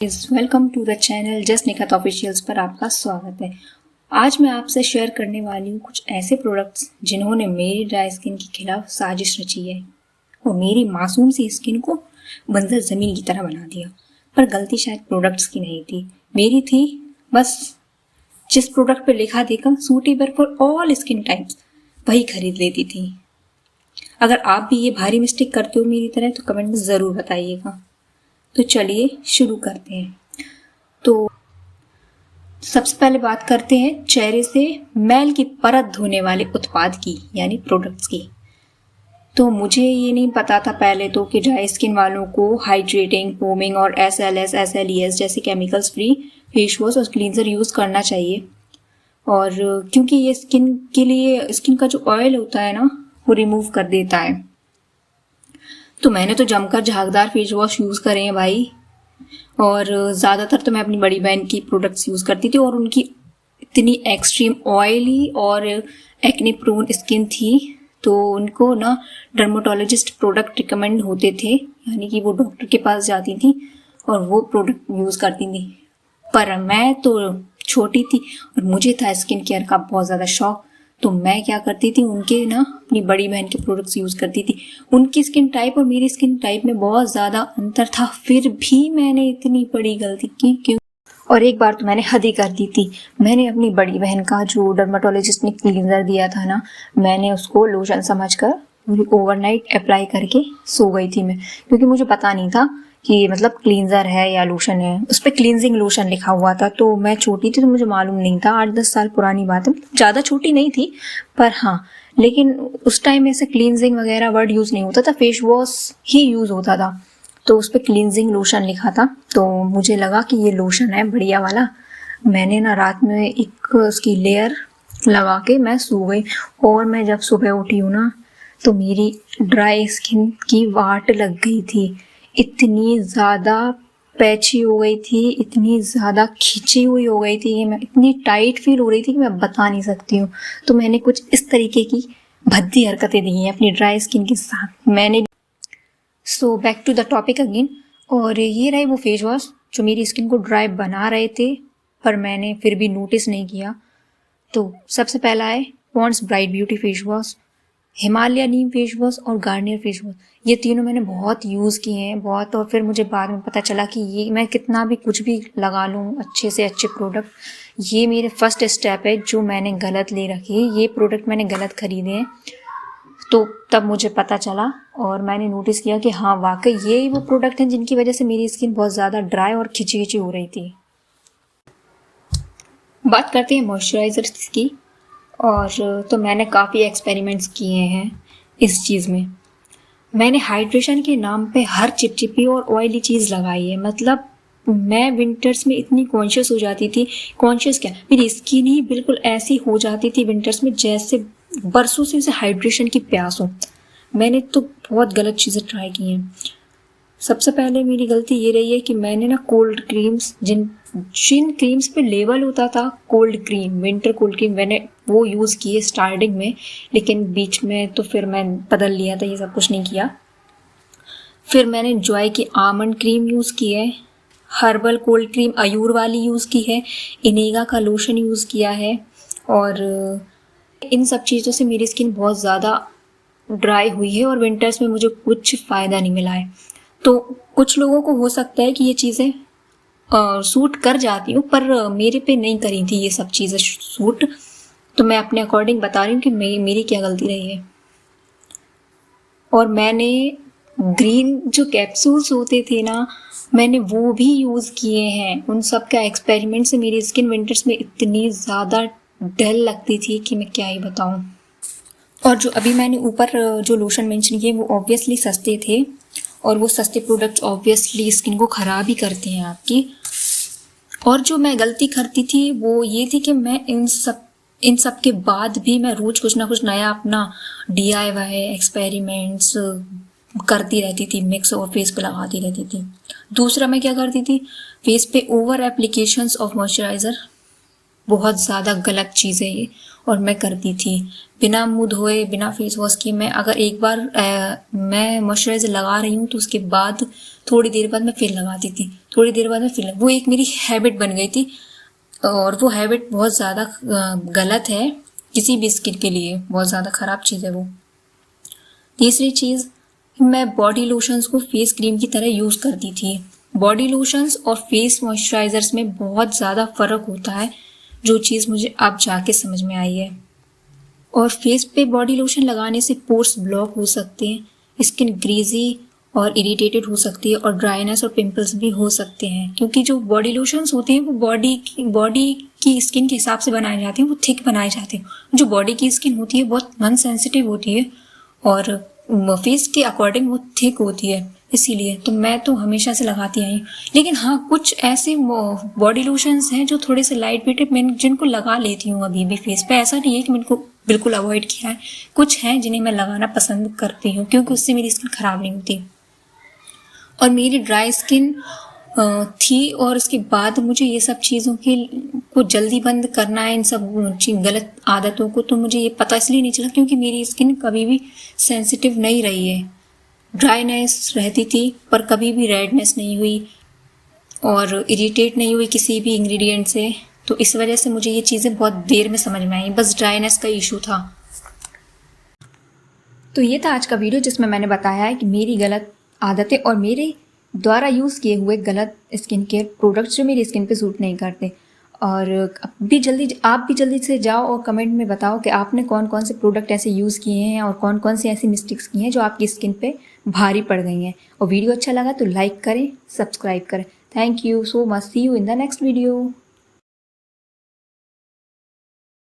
Welcome to the channel just Nikhat officials पर आपका स्वागत है। आज मैं आपसे शेयर करने वाली हूँ कुछ ऐसे प्रोडक्ट्स जिन्होंने मेरी ड्राई स्किन के खिलाफ साजिश रची है और मेरी मासूम सी स्किन को बंजर ज़मीन की तरह बना दिया। पर गलती शायद प्रोडक्ट्स की नहीं थी, मेरी थी। बस जिस प्रोडक्ट पर लिखा देखा suitable for all skin types वही खरीद लेती थी। अगर आप भी ये भारी मिस्टेक करते हो मेरी तरह तो कमेंट में ज़रूर बताइएगा। तो चलिए शुरू करते हैं। तो सबसे पहले बात करते हैं चेहरे से मैल की परत धोने वाले उत्पाद की, यानी प्रोडक्ट्स की। तो मुझे ये नहीं पता था पहले तो कि ड्राई स्किन वालों को हाइड्रेटिंग, फोमिंग और SLS, SLES जैसे केमिकल्स फ्री फेस वॉश और क्लींजर यूज़ करना चाहिए। और क्योंकि ये स्किन के लिए स्किन का जो ऑयल होता है ना वो रिमूव कर देता है। तो मैंने तो जमकर झागदार फेस वॉश यूज़ करे हैं भाई, और ज़्यादातर तो मैं अपनी बड़ी बहन की प्रोडक्ट्स यूज़ करती थी और उनकी इतनी एक्सट्रीम ऑयली और एक्ने प्रोन स्किन थी तो उनको ना डर्मेटोलॉजिस्ट प्रोडक्ट रिकमेंड होते थे, यानी कि वो डॉक्टर के पास जाती थी और वो प्रोडक्ट यूज़ करती थी। पर मैं तो छोटी थी और मुझे था स्किन केयर का बहुत ज़्यादा शौक, तो मैं क्या करती थी उनके ना अपनी बड़ी बहन के प्रोडक्ट्स यूज़ करती थी। उनकी स्किन टाइप और मेरी स्किन टाइप में बहुत ज़्यादा अंतर था, फिर भी मैंने इतनी बड़ी गलती की क्यों। और एक बार तो मैंने हद ही कर दी थी। मैंने अपनी बड़ी बहन का जो डर्मेटोलॉजिस्ट ने क्लींजर दिया था ना, मैंने उसको लोशन समझकर ओवरनाइट अप्लाई करके सो गई थी मैं, क्योंकि मुझे पता नहीं था कि मतलब क्लींजर है या लोशन है। उस पर क्लींजिंग लोशन लिखा हुआ था, तो मैं छोटी थी तो मुझे मालूम नहीं था। 8-10 साल पुरानी बात है, ज़्यादा छोटी नहीं थी पर हाँ। लेकिन उस टाइम ऐसे क्लींजिंग वगैरह वर्ड यूज़ नहीं होता था, फेस वॉश ही यूज़ होता था। तो उस पर क्लींजिंग लोशन लिखा था, तो मुझे लगा कि ये लोशन है बढ़िया वाला। मैंने ना रात में एक उसकी लेयर लगा के मैं सो गई, और मैं जब सुबह उठी हूँ ना तो मेरी ड्राई स्किन की वाट लग गई थी। इतनी ज़्यादा पैची हो गई थी, इतनी ज़्यादा खिंची हुई हो गई थी, मैं इतनी टाइट फील हो रही थी कि मैं बता नहीं सकती हूँ। तो मैंने कुछ इस तरीके की भद्दी हरकतें दी हैं अपनी ड्राई स्किन के साथ मैंने। So back to the topic again. और ये रहे वो फेस वॉश जो मेरी स्किन को ड्राई बना रहे थे पर मैंने फिर भी नोटिस नहीं किया। तो सबसे पहला है Pond's bright beauty face wash, Himalaya neem face wash और गार्नियर फेस वॉश। ये तीनों मैंने बहुत यूज़ किए हैं बहुत, और फिर मुझे बाद में पता चला कि ये मैं कितना भी कुछ भी लगा लूँ अच्छे से अच्छे प्रोडक्ट, ये मेरे फर्स्ट स्टेप है जो मैंने गलत ले रखी है। ये प्रोडक्ट मैंने गलत खरीदे हैं। तो तब मुझे पता चला और मैंने नोटिस किया कि हाँ वाकई ये वो प्रोडक्ट हैं जिनकी वजह से मेरी स्किन बहुत ज़्यादा ड्राई और खिंची खिंची हो रही थी। बात करते हैं मॉइस्चराइज़र्स की। और तो मैंने काफ़ी एक्सपेरिमेंट्स किए हैं इस चीज़ में। मैंने हाइड्रेशन के नाम पे हर चिपचिपी और ऑयली चीज़ लगाई है। मतलब मैं विंटर्स में इतनी कॉन्शियस हो जाती थी, कॉन्शियस क्या, मेरी स्किन ही बिल्कुल ऐसी हो जाती थी विंटर्स में जैसे बरसों से उसे हाइड्रेशन की प्यास हो। मैंने तो बहुत गलत चीज़ें ट्राई की हैं। सबसे पहले मेरी गलती ये रही है कि मैंने ना कोल्ड क्रीम्स, जिन क्रीम्स पे लेबल होता था cold cream, winter cold cream, मैंने वो यूज़ किए स्टार्टिंग में, लेकिन बीच में तो फिर मैं बदल लिया था, ये सब कुछ नहीं किया। फिर मैंने जॉय की आमंड क्रीम यूज़ की है, हर्बल कोल्ड क्रीम अयूर वाली यूज़ की है, इनेगा का लोशन यूज़ किया है। और इन सब चीज़ों से मेरी स्किन बहुत ज़्यादा ड्राई हुई है और विंटर्स में मुझे कुछ फ़ायदा नहीं मिला है। तो कुछ लोगों को हो सकता है कि ये चीज़ें सूट कर जाती हूँ, पर मेरे पे नहीं करी थी ये सब चीज़ें सूट। तो मैं अपने अकॉर्डिंग बता रही हूँ कि मेरी क्या गलती रही है। और मैंने ग्रीन जो कैप्सूल्स होते थे ना, मैंने वो भी यूज़ किए हैं। उन सब का एक्सपेरिमेंट से मेरी स्किन विंटर्स में इतनी ज़्यादा डल लगती थी कि मैं क्या ही बताऊँ। और जो अभी मैंने ऊपर जो लोशन मेंशन किए वो ऑब्वियसली सस्ते थे, और वो सस्ते प्रोडक्ट्स ऑब्वियसली स्किन को ख़राब ही करते हैं आपकी। और जो मैं गलती करती थी वो ये थी कि मैं इन सब के बाद भी मैं रोज़ कुछ ना कुछ नया अपना DIY एक्सपेरिमेंट्स करती रहती थी, मिक्स और फेस पे लगाती रहती थी। दूसरा मैं क्या करती थी, फेस पे ओवर एप्लीकेशंस ऑफ मॉइस्चराइज़र, बहुत ज़्यादा गलत चीज़ है ये। और मैं करती थी बिना मुंह धोए, बिना फेस वॉश किए। मैं अगर एक बार मैं मॉइस्चराइजर लगा रही हूँ तो उसके बाद थोड़ी देर बाद मैं फिर लगाती थी, थोड़ी देर बाद मैं फिर वो एक मेरी हैबिट बन गई थी। और वो हैबिट बहुत ज़्यादा गलत है किसी भी स्किन के लिए, बहुत ज़्यादा ख़राब चीज़ है वो। तीसरी चीज़, मैं बॉडी लोशंस को फेस क्रीम की तरह यूज़ करती थी। बॉडी लोशंस और फेस मॉइस्चराइजर्स में बहुत ज़्यादा फ़र्क होता है, जो चीज़ मुझे अब जाके समझ में आई है। और फेस पे बॉडी लोशन लगाने से पोर्स ब्लॉक हो सकते हैं, स्किन ग्रीजी और इरिटेटेड हो सकती है, और ड्राइनेस और पिंपल्स भी हो सकते हैं, क्योंकि जो बॉडी लोशंस होते हैं वो बॉडी की स्किन के हिसाब से बनाए जाते हैं, वो थिक बनाए जाते हैं। जो बॉडी की स्किन होती है बहुत नॉन सेंसिटिव होती है और फेस के अकॉर्डिंग वो थिक होती है, इसीलिए तो मैं तो हमेशा से लगाती आई हूँ। लेकिन हाँ, कुछ ऐसे बॉडी लोशंस हैं जो थोड़े से लाइट वेट है, मैं जिनको लगा लेती हूँ अभी भी फेस पे। ऐसा नहीं है कि मैंने को बिल्कुल अवॉइड किया है, कुछ हैं जिन्हें मैं लगाना पसंद करती हूँ क्योंकि उससे मेरी स्किन ख़राब नहीं होती। और मेरी ड्राई स्किन थी और उसके बाद मुझे ये सब चीज़ों को जल्दी बंद करना है, इन सब गलत आदतों को, तो मुझे ये पता इसलिए नहीं चला क्योंकि मेरी स्किन कभी भी सेंसिटिव नहीं रही है। ड्राइनेस रहती थी पर कभी भी रेडनेस नहीं हुई और इरिटेट नहीं हुई किसी भी इंग्रेडिएंट से। तो इस वजह से मुझे ये चीज़ें बहुत देर में समझ में आई, बस ड्राइनेस का इशू था। तो ये था आज का वीडियो जिसमें मैंने बताया है कि मेरी गलत आदतें और मेरे द्वारा यूज़ किए हुए गलत स्किन केयर प्रोडक्ट्स जो मेरी स्किन पे सूट नहीं करते। और आप भी जल्दी से जाओ और कमेंट में बताओ कि आपने कौन कौन से प्रोडक्ट ऐसे यूज़ किए हैं और कौन कौन सी ऐसी मिस्टेक्स की हैं जो आपकी स्किन पे भारी पड़ गई हैं। और वीडियो अच्छा लगा तो लाइक करें, सब्सक्राइब करें। Thank you so much, see you in the next video.